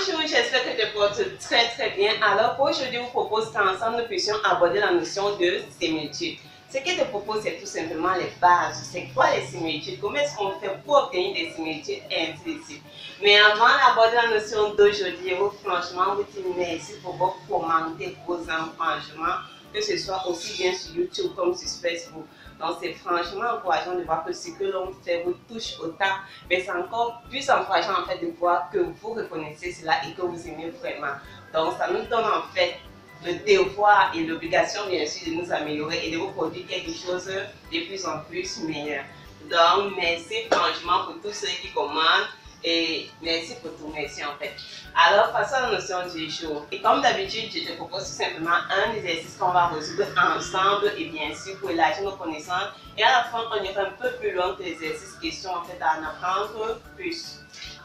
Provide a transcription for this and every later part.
Bonjour, j'espère que tu te portes très bien. Alors pour aujourd'hui, je vous propose qu'ensemble nous puissions aborder la notion de similitude. Ce que je te propose, c'est tout simplement les bases. C'est quoi les similitudes? Comment est-ce qu'on fait pour obtenir des similitudes et ainsi de suite. Mais avant d'aborder la notion d'aujourd'hui, je veux franchement vous dire merci pour vos commentaires, vos encouragements, que ce soit aussi bien sur YouTube comme sur Facebook. Donc c'est franchement encourageant de voir que ce que l'on fait vous touche autant, mais c'est encore plus encourageant en fait de voir que vous reconnaissez cela et que vous aimez vraiment. Donc ça nous donne en fait le devoir et l'obligation bien sûr de nous améliorer et de vous produire quelque chose de plus en plus meilleur. Donc merci franchement pour tous ceux qui commandent. Et merci pour tout, merci en fait. Alors, passons à la notion du jour. Et comme d'habitude, je te propose tout simplement un exercice qu'on va résoudre ensemble et bien sûr pour élargir nos connaissances. Et à la fin, on ira un peu plus loin que l'exercice question en fait à en apprendre plus.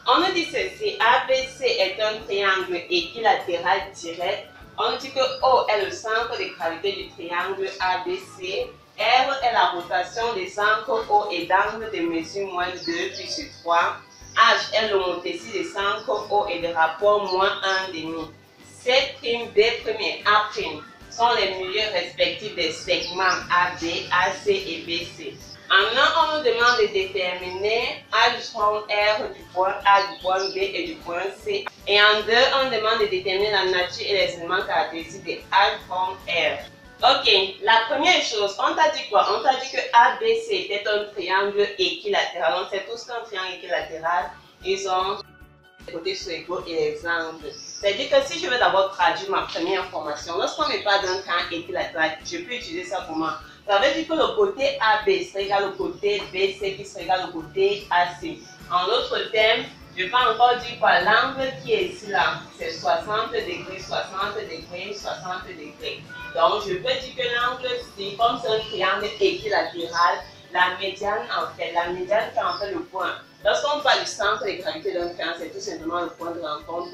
On nous dit ceci, ABC est un triangle équilatéral direct. On nous dit que O est le centre de gravité du triangle ABC. R est la rotation des angles O et d'angle de mesure moins 2 puis sur 3. H est l'homothétie des centres O et de rapport moins 1,5. C', B' et A' sont les milieux respectifs des segments AB, AC et BC. En 1, on nous demande de déterminer H' R du point A, du point B et du point C. Et en 2, on demande de déterminer la nature et les éléments caractéristiques de H' R. Ok, la première chose, on t'a dit quoi? On t'a dit que ABC était un triangle équilatéral. On sait tous qu'un triangle équilatéral, ils ont les côtés sur égaux et les angles. C'est-à-dire que si je veux d'abord traduire ma première information, lorsqu'on me parle d'un triangle équilatéral, je peux utiliser ça comment? Ça veut dire que le côté AB serait égal au côté BC qui serait égal au côté AC. En d'autres termes, je peux encore dire quoi? L'angle qui est ici là, c'est 60 degrés, 60 degrés, 60 degrés. Donc, je peux dire que l'angle ici, comme c'est un triangle équilatéral, la médiane en fait, qui en fait le point. Lorsqu'on parle du centre de gravité d'un triangle, c'est tout simplement le point de rencontre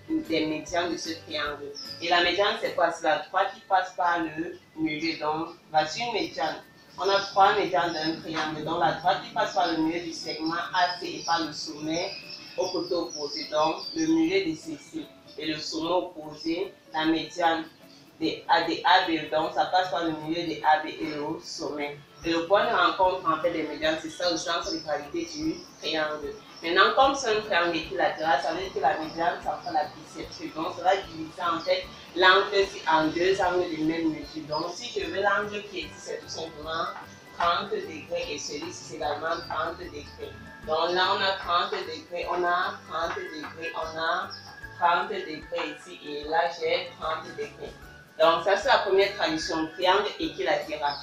des médianes de ce triangle. Et la médiane, c'est quoi? C'est la droite qui passe par le milieu. Donc, voici une médiane. On a 3 médianes d'un triangle. Donc, la droite qui passe par le milieu du segment AC et par le sommet au côté opposé. Donc, le milieu de ceci et le sommet opposé, la médiane des AB, donc ça passe par le milieu des AB et le sommet. Et le point de rencontre en fait des médianes, c'est ça le centre de gravité du triangle. Maintenant, comme c'est un triangle équilatéral, ça veut dire que la médiane, ça fera la bisection. Donc, ça va diviser en fait l'angle en 2 angles de même mesure. Donc, si je veux l'angle qui est ici, c'est tout simplement 30 degrés et celui-ci, c'est également 30 degrés. Donc là, on a 30 degrés, on a 30 degrés, on a 30 degrés ici et là, j'ai 30 degrés. Donc, ça, c'est la première traduction, triangle équilatéral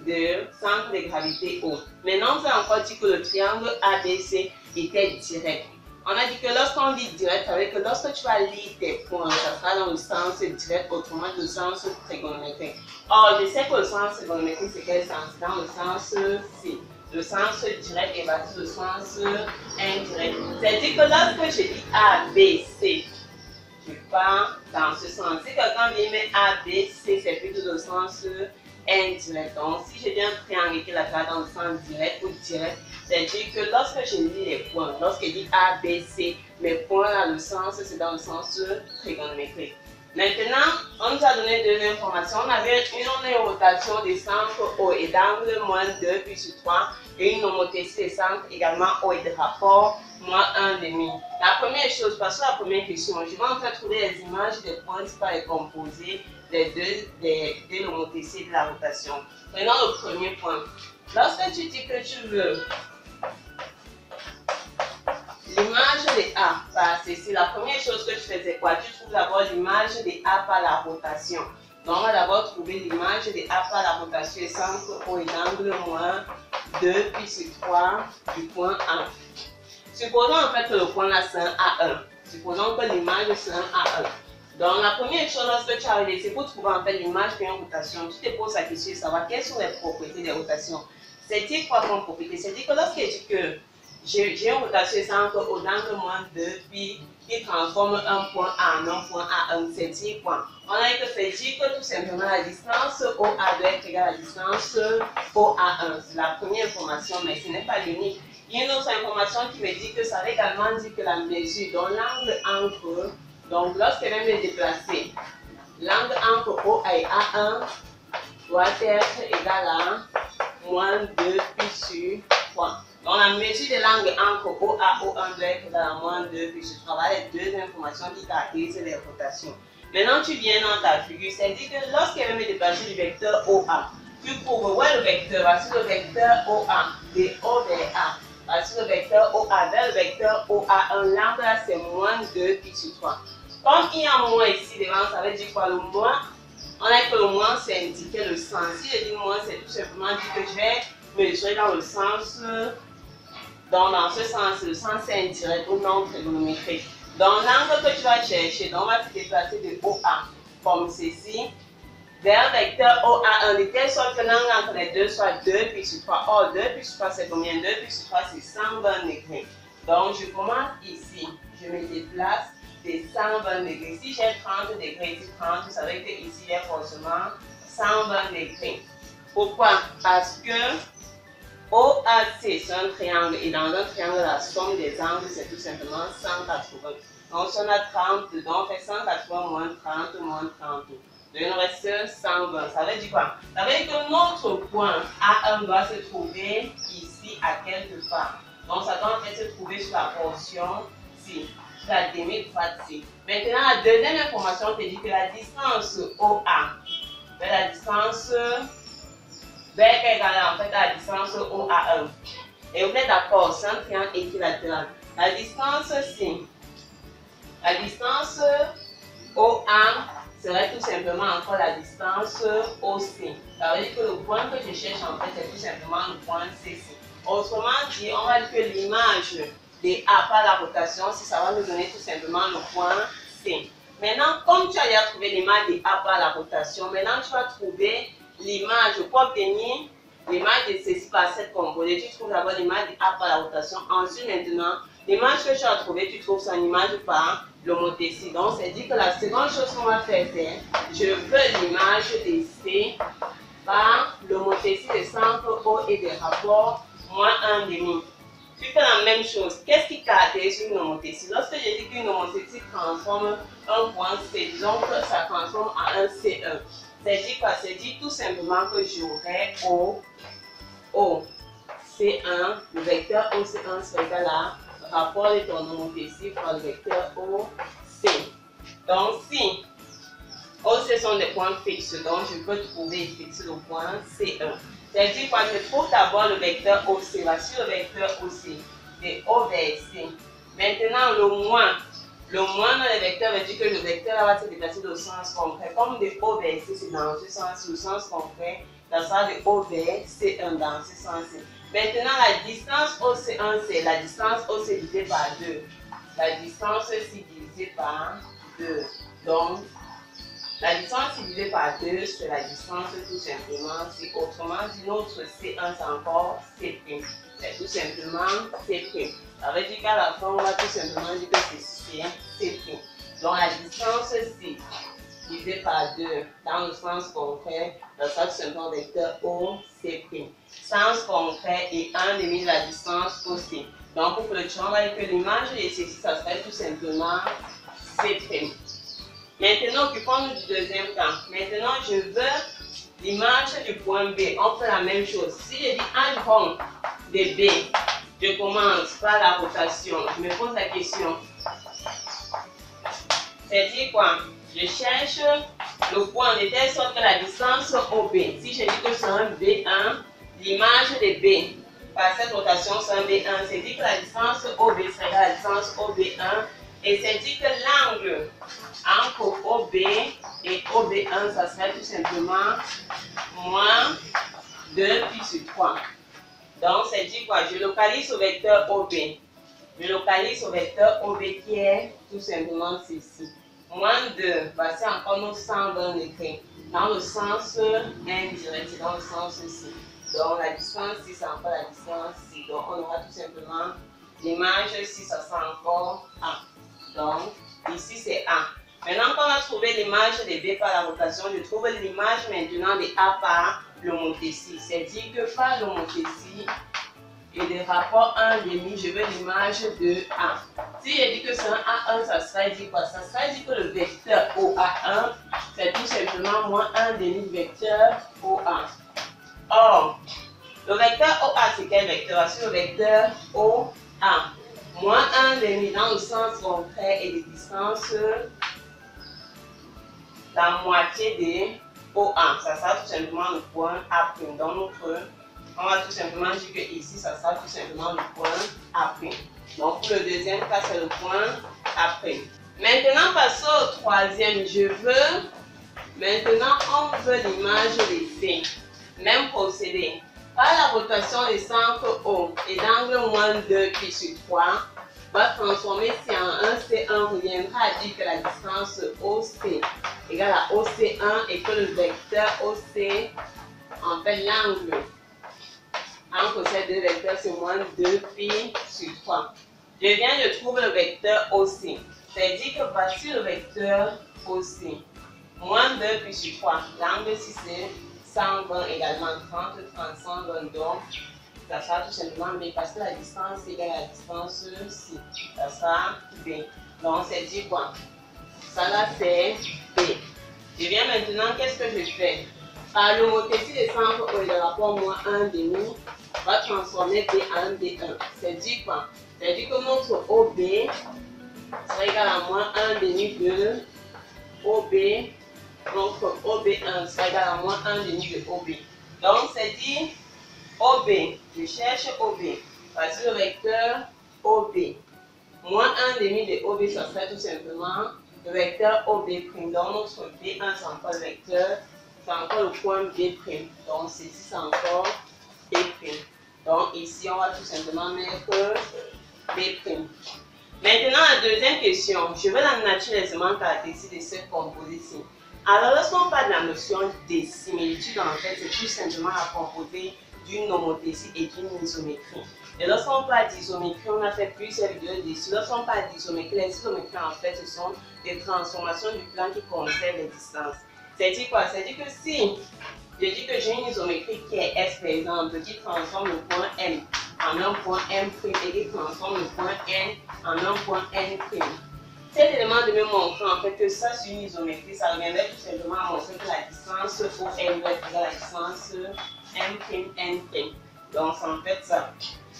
de centre de gravité O. Maintenant, on a encore dit que le triangle ABC était direct. On a dit que lorsqu'on dit direct, ça veut dire que lorsque tu vas lire tes points, ça sera dans le sens direct, autrement que le sens trigonométrique. Or, je sais que le sens trigonométrique, c'est quel sens? Dans le sens C. Le sens direct est battu le sens indirect. C'est-à-dire que lorsque je dis ABC, je pars dans ce sens. Si quelqu'un vient mettre ABC, c'est plutôt le sens indirect. Donc, si je dis un triangle équilatéral dans le sens direct ou direct, c'est-à-dire que lorsque je lis les points, lorsque je dis ABC, mes points là, le sens, c'est dans le sens trigonométrique. Maintenant, on nous a donné 2 informations. On avait une rotation des centres O et d'angle moins 2 puis sur 3 et une homothétie des centres également O et de rapport moins 1,5. La première chose, parce que la première question, je vais en fait trouver les images des points par les composés de l'homothétie et de la rotation. Maintenant, le premier point. Lorsque tu dis que tu veux l'image de A par ceci, la première chose que tu fais, c'est quoi? Tu trouves d'abord l'image de A par la rotation. Donc, on va d'abord trouver l'image de A par la rotation, centre O et d'angle moins 2 puis sur 3 du point A. Supposons en fait que le point là c'est un A1. Supposons que l'image c'est un A1. Donc, la première chose lorsque tu arrives, c'est pour trouver en fait l'image d'une rotation. Tu te poses la question de savoir quelles sont les propriétés des rotations. C'est-à-dire quoi comme propriété? C'est-à-dire que lorsque je dis que j'ai une rotation centre au d'angle moins 2, puis qui transforme un point A en un point A1, c'est dire quoi? On a dit que c'est dire que tout simplement la distance OA doit être égale à la distance OA1. C'est la première information, mais ce n'est pas l'unique. Il y a une autre information qui me dit que ça veut également dire que la mesure, donc l'angle entre, donc lorsque je vais me déplacer, l'angle entre OA et A1 doit être égal à moins 2 pi sur 3. Donc la mesure de l'angle entre OA et O1 doit être égal à moins 2 pi sur 3. Voilà les deux informations qui caractérisent les rotations. Maintenant tu viens dans ta figure, c'est-à-dire que lorsque je vais me déplacer du vecteur OA, tu trouves où est le vecteur? Voici le vecteur OA, de O vers A. Voici le vecteur OA vers le vecteur OA1. L'angle là c'est moins 2 pi sur 3. Comme il y a un moins ici devant, ça veut dire quoi? Le moins, on a que le moins c'est indiquer le sens. Si je dis moins, c'est tout simplement dire que je vais mesurer dans le sens, dans ce sens, le sens c'est indirect ou non trigonométrique. Donc l'angle que tu vas chercher, donc on va se déplacer de OA comme ceci vers le vecteur OA1 de telle sorte que l'angle entre les deux soit 2 pi sur 3. Or 2 pi sur 3 c'est combien? 2 pi sur 3 c'est 120 degrés. Donc je commence ici, je me déplace de 120 degrés. Si j'ai 30 degrés, ici 30, ça veut dire que ici il y a forcément 120 degrés. Pourquoi? Parce que OAC c'est un triangle et dans un triangle la somme des angles c'est tout simplement 180. Donc si on a 30, donc on fait 180 moins 30 moins 30. Donc il nous reste 120. Ça veut dire quoi? Ça veut dire que notre point A1 doit se trouver ici à quelque part. Donc ça doit en fait se trouver sur la portion ci, sur la demi-droite ci. Maintenant la deuxième information te dit que la distance OA vers la distance vers égale en fait à la distance OA1. Et vous êtes d'accord, c'est un triangle équilatéral. La distance ci, la distance OA serait tout simplement encore la distance OC. Ça veut dire que le point que je cherche en fait c'est tout simplement le point CC. Autrement dit, on va dire que l'image de A par la rotation, si ça va nous donner tout simplement le point C. Maintenant, comme tu as déjà trouvé l'image de A par la rotation, maintenant tu vas trouver l'image pour obtenir l'image de ceci par cette composée. Tu trouves d'abord l'image de A par la rotation. Ensuite, maintenant, l'image que tu as trouvée, tu trouves son image par l'homothétie. Donc, c'est dit que la seconde chose qu'on va faire, c'est je veux l'image de C par l'homothétie des centres O et des rapports moins 1,5. Tu fais la même chose. Qu'est-ce qui caractérise une homothétie? Lorsque je dis qu'une homothétie transforme un point C, disons que ça transforme en un C1. C'est dit quoi? C'est dit tout simplement que j'aurai O, C1, le vecteur OC1 serait égal à rapport de ton homothétie par le vecteur OC. Donc si OC sont des points fixes, donc je peux trouver et fixer le point C1. C'est-à-dire quoi? Je trouve d'abord le vecteur OC. Voici le vecteur OC. C'est O vers C. Maintenant, le moins dans le vecteur veut dire que le vecteur va se déplacer dans le sens concret. Comme de O vers C, c'est dans ce sens, le sens concret, ça sera de O vers C1 dans ce sens-ci. Maintenant, la distance OC1, c'est la distance OC divisée par 2. La distance C divisée par 2. Donc, la distance divisée par 2, c'est la distance tout simplement. Si autrement dit, notre C1, c'est encore C'. C'est tout simplement C'. Ça veut dire qu'à la fin, on va tout simplement dire que c'est C'. Donc, la distance C divisée par 2 dans le sens concret, ça sera tout simplement vecteur OC'. Sens concret et 1,5 de la distance OC. Donc, pour que le champ va dire que l'image de ceci, ça serait tout simplement C'. Maintenant, occupons-nous du deuxième cas. Maintenant, je veux l'image du point B. On fait la même chose. Si je dis un rond de B, je commence par la rotation. Je me pose la question. C'est-à-dire quoi? Je cherche le point de telle sorte que la distance OB. Si je dis que c'est un B1, l'image de B par cette rotation c'est un B1. C'est-à-dire que la distance OB serait la distance OB1. Et c'est dit que l'angle entre OB et OB1, ça serait tout simplement moins 2 pi sur 3. Donc, c'est dit quoi? Je localise au vecteur OB. Je localise au vecteur OB qui est tout simplement ceci. Moins 2, voici encore nos 120 degrés. Dans le sens indirect, dans le sens ici. Donc, la distance ici, c'est encore la distance ici. Donc, on aura tout simplement l'image ici, ça sera encore A. Donc, ici c'est A. Maintenant qu'on a trouvé l'image de B par la rotation, je trouve l'image maintenant de A par l'homothétie. C'est-à-dire que par l'homothétie, et le rapport 1,5, je veux l'image de A. Si je dis que c'est un A1, ça sera dit quoi? Ça sera dit que le vecteur OA1, c'est tout simplement moins 1,5 vecteur OA. Or, le vecteur OA, c'est quel vecteur? C'est le vecteur OA. Moins 1,5 dans le sens contraire et de distance, la moitié de OA. Ça sera tout simplement le point A'. Dans notre, on va tout simplement dire que ici, ça sera tout simplement le point A'. Donc, pour le deuxième cas, c'est le point A'. Maintenant, passons au troisième. Maintenant, on veut l'image de C. Même procédé. Par la rotation des centres O et d'angle moins 2 pi sur 3, va transformer C en 1, C1 reviendra à dire que la distance OC égale à OC1 et que le vecteur OC, en fait l'angle entre ces deux vecteurs, c'est moins 2 pi sur 3. Je viens de trouver le vecteur OC. C'est-à-dire que voici le vecteur OC. Moins 2 pi sur 3. L'angle si c'est 120 également 30, 30, 120 donc. Ça sera tout simplement B parce que la distance est égale à la distance C. Ça sera B. Donc c'est dit quoi? Ça là c'est B. Je viens maintenant, qu'est-ce que je fais? Par l'homothétie des centres O et le rapport moins 1,5, on va transformer B en B1. C'est dit quoi? C'est dit que notre OB sera égal à moins 1,5 de OB. Notre OB1 sera égal à moins 1,5 de OB. Donc c'est dit OB, je cherche OB, voici le vecteur OB. Moins 1,5 de OB, ça serait tout simplement le vecteur OB'. Donc notre B1, c'est encore le vecteur, c'est encore le point B'. Donc ceci, c'est encore B'. Donc ici, on va tout simplement mettre B'. Maintenant, la deuxième question, je veux la nature des éléments caractéristiques de cette composé-ci. Alors, lorsqu'on parle de la notion des similitudes, en fait, c'est tout simplement la composée d'une homothétie et d'une isométrie. Et lorsqu'on parle d'isométrie, on a fait plusieurs vidéos dessus. Lorsqu'on parle d'isométrie, les isométries, en fait, ce sont des transformations du plan qui conservent les distances. C'est-à-dire quoi? C'est-à-dire que si je dis que j'ai une isométrie qui est S, par exemple, qui transforme le point M en un point M' et qui transforme le point N en un point N'. Cet élément de me montrer en fait que ça c'est une isométrie, ça reviendrait tout simplement à montrer que la distance OM va être égale à la distance M'N'. Donc c'est en fait ça.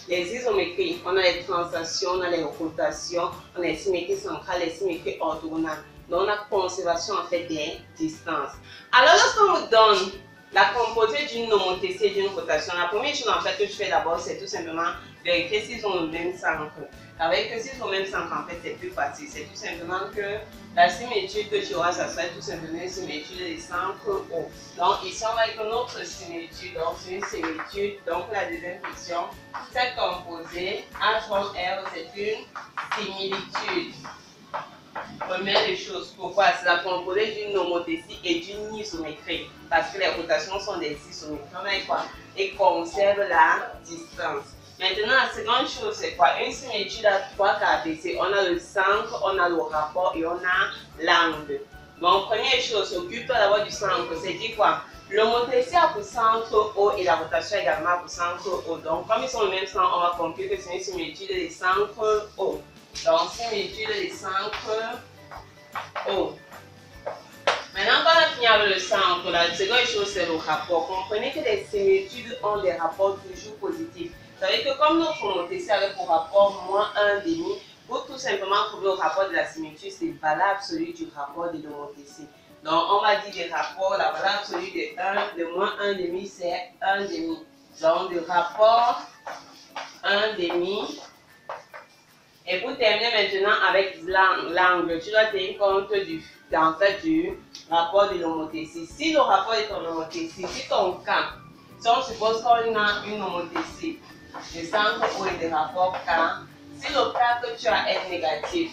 Les isométries, on a les translations, on a les rotations, on a les symétries centrales, les symétries orthogonales. Donc on a conservation en fait des distances. Alors lorsqu'on vous donne la composée d'une homothétie et d'une rotation, la première chose en fait que je fais d'abord, c'est tout simplement vérifier s'ils ont le même centre. Avec s'ils ont le même centre, en fait, c'est plus facile. C'est tout simplement que la symétrie que tu auras, ça serait tout simplement une symétrie des centres O. Donc ici, on va avec notre symétrie. Donc c'est une symétrie. Donc la deuxième question, cette composée H comme R, c'est une similitude. Première des choses, pourquoi? C'est la composée d'une homothétie et d'une isométrie. Parce que les rotations sont des isométries. On a quoi? Et conserve la distance. Maintenant, la seconde chose, c'est quoi? Une symétrie a trois caractéristiques. On a le centre, on a le rapport et on a l'angle. Donc, première chose, s'occupe d'abord du centre. C'est dit quoi? L'homothétie a pour centre O et la rotation également pour centre O. Donc, comme ils sont le même centre, on va conclure que c'est une symétrie des centres O. Donc, symétrie des centres O. Maintenant, quand on a fini avec le centre, la seconde chose, c'est le rapport. Comprenez que les symétries ont des rapports toujours positifs. Ça veut dire que comme notre homothétie avec pour rapport moins 1,5, pour tout simplement trouver le rapport de la symétrie, c'est valable celui du rapport de l'homothétie. Donc on va dire des rapports, la valeur absolue de moins 1,5 c'est 1,5. Donc le rapport 1,5. Et pour terminer maintenant avec l'angle, tu dois tenir compte du rapport de l'homothétie. Si le rapport est ton homothétie, si ton cas, si on suppose qu'on a une homothétie, le centre O et des rapports K, si le K que tu as est négatif,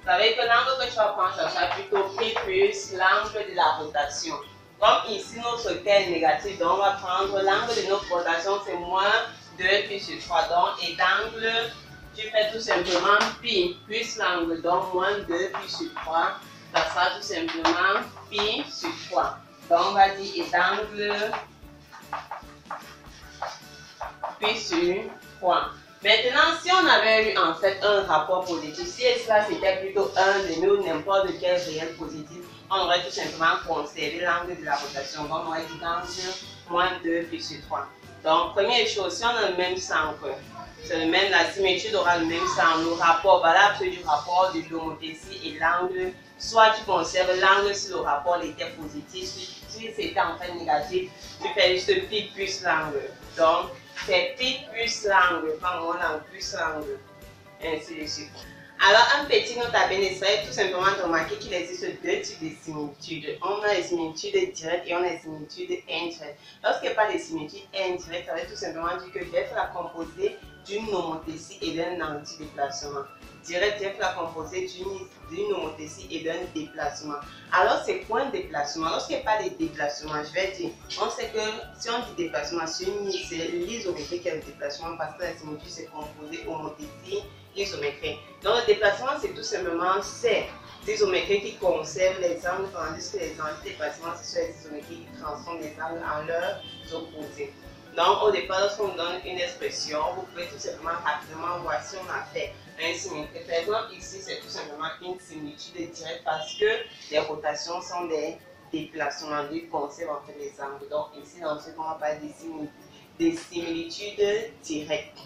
ça veut dire que l'angle que tu vas prendre, ça sera plutôt P plus l'angle de la rotation. Comme ici, notre K est négatif, donc on va prendre l'angle de notre rotation, c'est moins 2 pi sur 3. Donc, et d'angle, tu fais tout simplement pi plus l'angle, donc moins 2 pi sur 3, ça sera tout simplement pi sur 3. Donc, on va dire et d'angle pi sur 3. Maintenant, si on avait eu en fait un rapport positif, si cela c'était plutôt 1 de nous, n'importe quel réel positif, on aurait tout simplement conservé l'angle de la rotation. Donc, on aurait dit l'angle moins 2 plus sur 3. Donc, première chose, si on a le même centre, c'est le même, la symétrie aura le même centre. Le rapport valable du rapport de l'homothétie et l'angle, soit tu conserves l'angle si le rapport était positif, si c'était en fait négatif, tu fais juste pi plus l'angle. Donc, c'est pi plus l'angle, pas moins l'angle plus l'angle, ainsi de suite. Alors, un petit note à bien serait tout simplement de remarquer qu'il existe deux types de similitudes. On a les similitudes directes et on a les similitudes indirectes. Lorsqu'il n'y a pas de similitudes indirectes, ça veut tout simplement dire que je vais faire la composée d'une homothétie et d'un antidéplacement. Direct, je vais faire la composée d'une homothétie et d'un déplacement. Alors, c'est quoi un déplacement? Lorsqu'il n'y a pas de déplacement, je vais dire, on sait que si on dit déplacement, c'est l'isométrique qui est le déplacement parce que la similitude c'est composée homothétie isométrique. Donc, le déplacement, c'est tout simplement ces isométriques qui conservent les angles, tandis que les antidéplacements, ce sont les isométriques qui transforment les angles en leurs opposés. Donc, au départ, lorsqu'on donne une expression, vous pouvez tout simplement rapidement voir si on a fait un symétrique. Par exemple, ici, c'est tout simplement une similitude directe parce que les rotations sont des déplacements qui conservent en fait les angles. Donc, ici, dans ce cas, on va parler des similitudes directes.